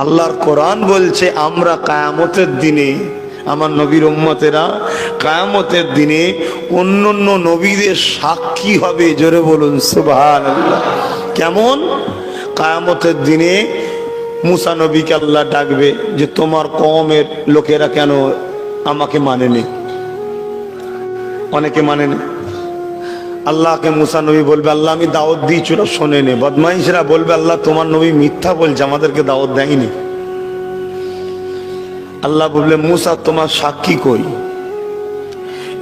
আল্লাহর কোরআন বলছে আমরা কিয়ামতের দিনে আমার নবীর উম্মতেরা কিয়ামতের দিনে অন্যান্য নবীদের সাক্ষী হবে। জোরে বলুন সুবহানাল্লাহ। কেমন? কিয়ামতের দিনে মুসা নবীকে আল্লাহ ডাকবে যে তোমার কওমের লোকেরা কেন আমাকে মানেনি, অনেকে মানেনি। আল্লাহকে মুসা নবী বলবে আল্লাহ আমি দাওয়াত দিয়েছি ওরা শোনেনি। বদমাইশরা বলবে আল্লাহ তোমার নবী মিথ্যা বলছে, আমাদেরকে দাওয়াত দেয়নি। আল্লাহ বলবে মুসা তোমার সাক্ষী কই?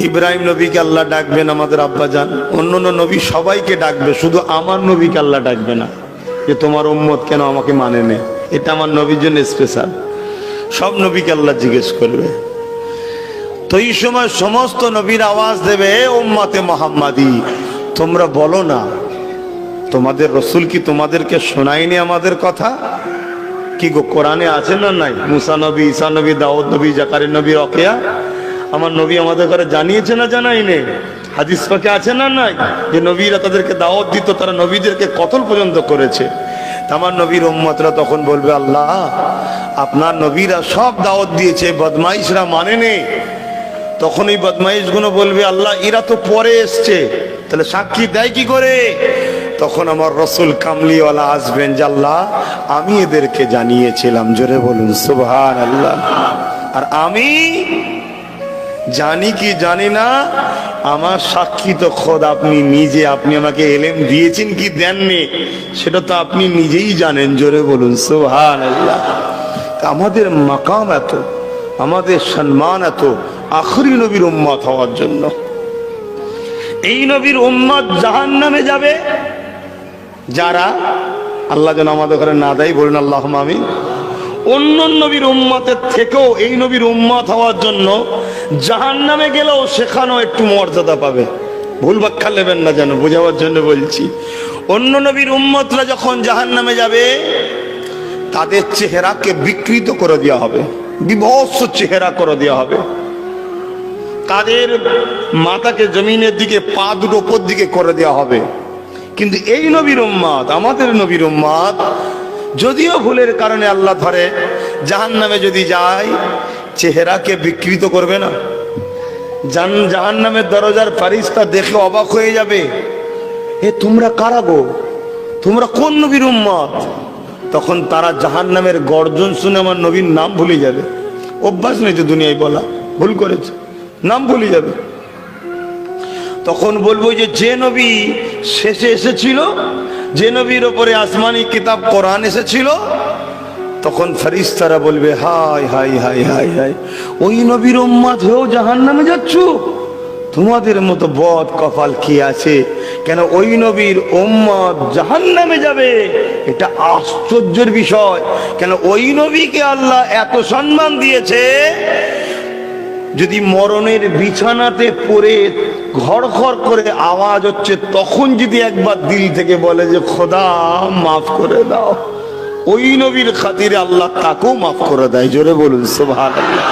ইব্রাহিম নবীকে আল্লাহ ডাকবেন আমাদের আব্বাজান, অন্যান্য নবী সবাইকে ডাকবে, শুধু আমার নবীকে আল্লাহ ডাকবে না যে তোমার উম্মত কেন আমাকে মানেনি। এটা আমার নবীর জন্য স্পেশাল। সব নবীকে আল্লাহ জিজ্ঞেস করবে। তো এই সময় সমস্ত নবীর আওয়াজ দেবে উম্মতে মুহাম্মাদি তোমরা বলো না তোমাদের রসুল কি তোমাদেরকে শোনায়নি আমাদের কথা? কি গো কোরআনে আছে না নাই? মুসা নবী, ঈসা নবী, দাউদ নবী, জাকারিয়া নবী, রকিয়া আমার নবী আমাদের ঘরে জানিয়েছে না জানাইনি? হাদিস পাকে আছে না নাই যে নবীরা তাদেরকে দাওয়াত দিত, তারা নবীদেরকে কতল পর্যন্ত করেছে। আমার নবীর উম্মতরা তখন বলবে আল্লাহ আপনার নবীরা সব দাওয়াত দিয়েছে, বদমাইশরা মানেনি। তখন এই বদমাইশগুলো বলবে আল্লাহ এরা তো পরে এসছে, তাহলে সাক্ষী দেয় কি করে? তখন আমার রসুল কামলিওয়ালা আসবেন যে আল্লাহ আমি এদেরকে জানিয়েছিলাম। জোরে বলুন সুবহানাল্লাহ। আর আমি জানি কি জানি না আমার সাক্ষী তো খোদ আপনি নিজে। আপনি আমাকে এলেম দিয়েছেন কি দেননি সেটা তো আপনি নিজেই জানেন। জোরে বলুন সুবহানাল্লাহ। আমাদের মাকাম এত, আমাদের সম্মান এত আখরি নবীর উম্মত হওয়ার জন্য। এই নবীর উম্মত জাহান্নামে যাবে যারা, আল্লাহ যেন আমাদের ঘরে না দেয়, বলেন আল্লাহুম্মা আমিন। অন্য নবীর উম্মতের থেকেও এই নবীর উম্মত হওয়ার জন্য জাহান্নামে গেলেও সেখানেও একটু মর্যাদা পাবে। ভুল ব্যাখ্যা নেবেন না যেন, বোঝাবার জন্য বলছি। অন্য নবীর উম্মতরা যখন জাহান্নামে যাবে তাদের চেহারাকে বিকৃত করে দেওয়া হবে, বিভৎস চেহারা করে দেওয়া হবে। তাদের মাথাকে জমিনের দিকে, পা দুটো উপর দিকে করে দেওয়া হবে। কিন্তু এই নবীর উম্মত, আমাদের নবীর উম্মত, যদিও ভুলের কারণে আল্লাহ ধরে জাহান্নামে যদি যায় চেহারাকে বিকৃত করবে না। জাহান্নামের দরজার ফারিস্তা দেখে অবাক হয়ে যাবে, এ তোমরা কারা গো, তোমরা কোন নবীর উম্মত? তখন তারা জাহান্নামের গর্জন শুনে আমার নবীর নাম ভুলে যাবে। অভ্যাস নেই তো দুনিয়ায় বলা, ভুল করেছে, নাম ভুলে যাবে। তখন বলবো যে নবী শেষে এসেছিল, যে নবীর ওপরে আসমানি কিতাব কোরআন এসেছিল, তখন ফেরেশতারা বলবে হায় হায় হায় হায় হায়, ওই নবীর উম্মত হয়েও জাহান্নামে যাচ্ছ? তোমাদের মতো বদ কপাল কি আছে? কেন ওই নবীর উম্মত জাহান্নামে যাবে, এটা আশ্চর্যের বিষয়। কেন ওই নবীকে আল্লাহ এত সম্মান দিয়েছে, যদি মরণের বিছানাতে পড়ে ঘর ঘর করে আওয়াজ হচ্ছে তখন যদি একবার দিল থেকে বলে যে খোদা মাফ করে দাও, ওই নবীর খাতিরে আল্লাহ তাকেও মাফ করে দেয়। জোরে বলুন সুবহানাল্লাহ।